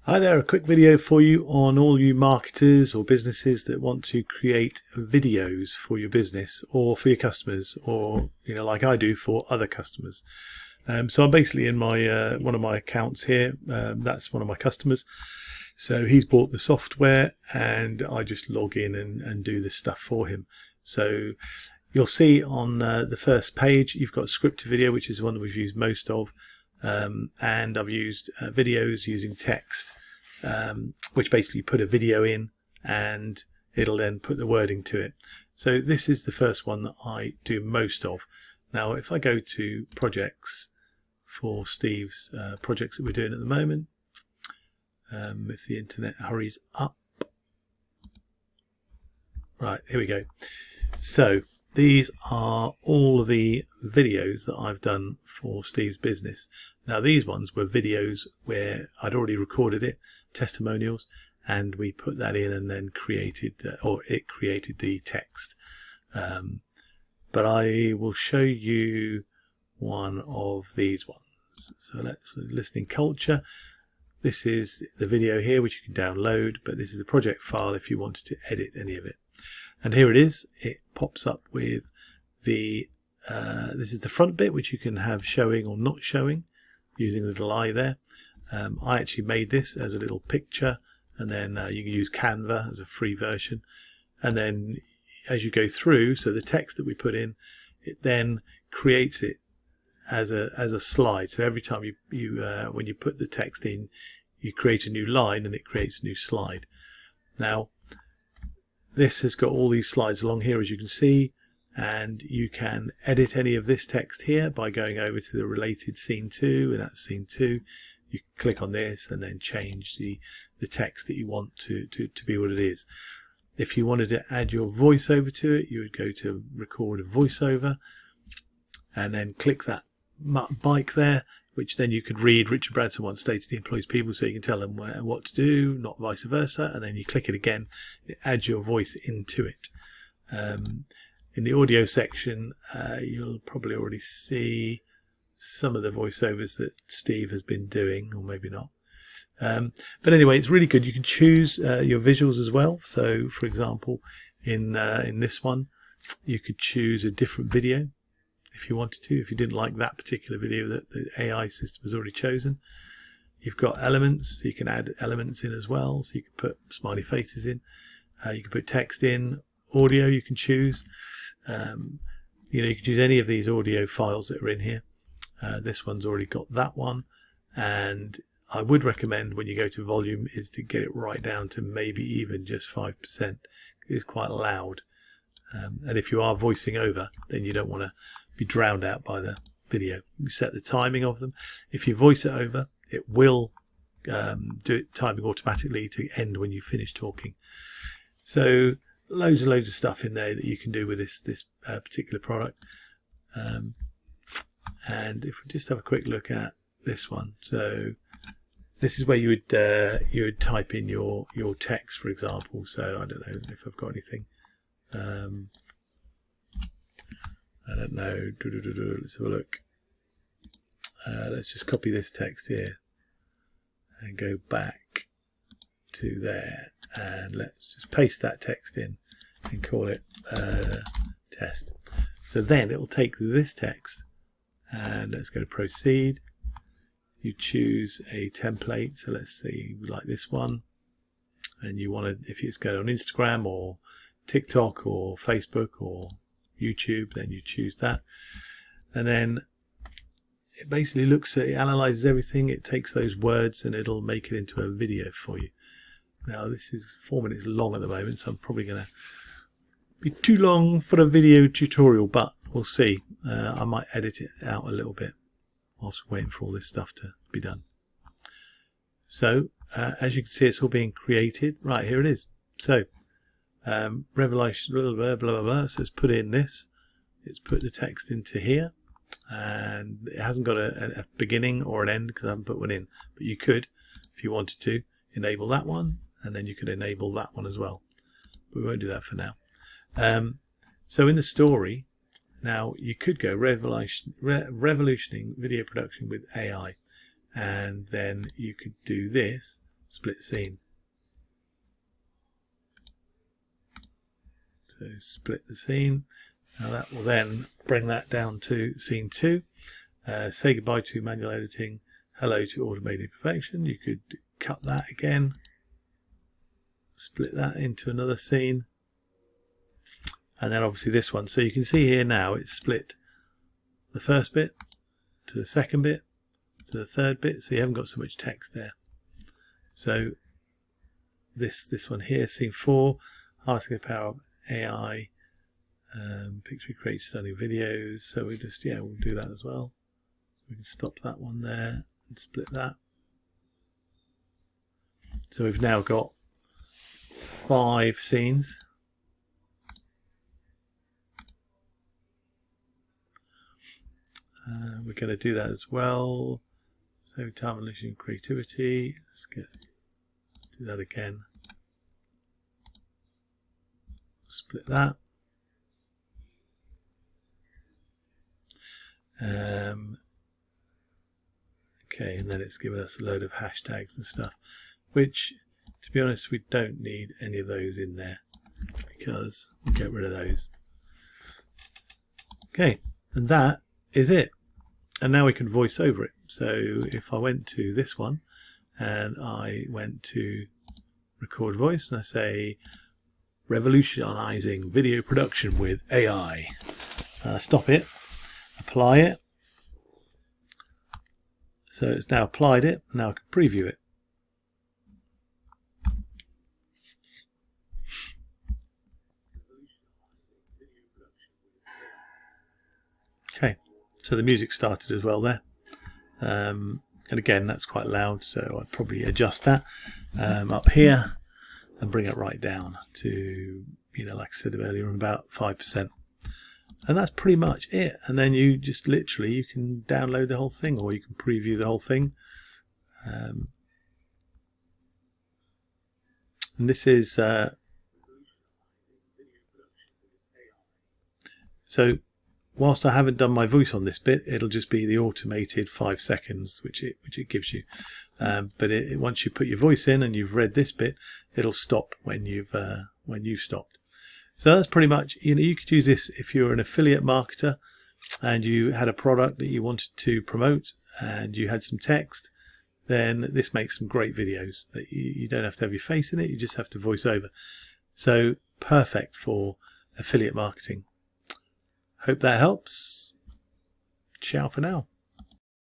Hi there, a quick video for you on all you marketers or businesses that want to create videos for your business or for your customers, or like I do for other customers. So I'm basically in my one of my accounts here. That's one of my customers. So he's bought the software and I just log in and do this stuff for him. So you'll see on the first page you've got a scripted video, which is the one that we've used most of. And I've used videos using text, which basically put a video in and it'll then put the wording to it. So this is the first one that I do most of. Now if I go to projects for Steve's projects that we're doing at the moment, if the internet hurries up, right, here we go. So these are all of the videos that I've done for Steve's business. Now these ones were videos where I'd already recorded it, testimonials, and we put that in and then created, or it created the text. But I will show you one of these ones. So let's listening culture. This is the video here, which you can download, but this is the project file if you wanted to edit any of it. And here it is. It pops up with the this is the front bit, which you can have showing or not showing using the little eye there. I actually made this as a little picture, and then you can use Canva as a free version. And then as you go through, so the text that we put in, it then creates it as a slide. So every time you when you put the text in, you create a new line and it creates a new slide. Now this has got all these slides along here, as you can see, and you can edit any of this text here by going over to the related scene 2, and that's scene 2. You click on this and then change the text that you want to be what it is. If you wanted to add your voiceover to it, you would go to record a voiceover and then click that mic there, which then you could read. Richard Branson once stated he employs people so you can tell them what to do, not vice versa, and then you click it again, it adds your voice into it. In the audio section, you'll probably already see some of the voiceovers that Steve has been doing, or maybe not. But anyway, it's really good. You can choose your visuals as well. So for example, in this one, you could choose a different video if you wanted to, if you didn't like that particular video that the AI system has already chosen. You've got elements, so you can add elements in as well. So you can put smiley faces in, you can put text in, audio you can choose. You can choose any of these audio files that are in here. This one's already got that one, and I would recommend when you go to volume is to get it right down to maybe even just 5%. It's quite loud, and if you are voicing over, then you don't want to be drowned out by the video. You set the timing of them. If you voice it over, it will do it timing automatically to end when you finish talking. So loads and loads of stuff in there that you can do with this particular product. And if we just have a quick look at this one, so this is where you would type in your text, for example. So I don't know if I've got anything. I don't know. Let's have a look. Let's just copy this text here and go back to there, and let's just paste that text in and call it test. So then it will take this text, and let's go to proceed. You choose a template. So let's see, we like this one, and you want to, if it's going on Instagram or TikTok or Facebook or YouTube, then you choose that, and then it basically looks at it, analyzes everything, it takes those words and it'll make it into a video for you. Now this is 4 minutes long at the moment, so I'm probably going to be too long for a video tutorial, but we'll see. I might edit it out a little bit whilst waiting for all this stuff to be done. So as you can see, it's all being created. Right, here it is. So revelation, blah, blah, blah, blah, blah. So it's put in this, it's put the text into here, and it hasn't got a beginning or an end because I haven't put one in, but you could, if you wanted to, enable that one, and then you could enable that one as well, but we won't do that for now. So in the story, now you could go revolutioning video production with AI, and then you could do this. split scene. So split the scene. Now that will then bring that down to scene 2. Say goodbye to manual editing. Hello to automated perfection. You could cut that again. Split that into another scene. And then obviously this one. So you can see here now it's split the first bit to the second bit to the third bit. So you haven't got so much text there. So this one here, scene 4, harnessing the power of AI. Pictory creates stunning videos. So we just, we'll do that as well. So we can stop that one there and split that. So we've now got 5 scenes. We're going to do that as well. Saving time, unleashing creativity. Let's do that again. Split that. Okay, and then it's given us a load of hashtags and stuff, which, to be honest, we don't need any of those in there because we'll get rid of those. Okay, and that is it. And now we can voice over it. So if I went to this one and I went to record voice and I say revolutionizing video production with AI, stop it, apply it. So it's now applied it. Now I can preview it. Okay, so the music started as well there. And again, that's quite loud, so I'd probably adjust that up here and bring it right down to, like I said earlier, about 5%. And that's pretty much it. And then you just literally, you can download the whole thing or you can preview the whole thing. And this is so whilst I haven't done my voice on this bit, it'll just be the automated 5 seconds which it gives you. But once you put your voice in and you've read this bit, it'll stop when you've stopped. So that's pretty much, you could use this if you're an affiliate marketer and you had a product that you wanted to promote and you had some text, then this makes some great videos that you don't have to have your face in it, you just have to voice over. So perfect for affiliate marketing. Hope that helps. Ciao for now.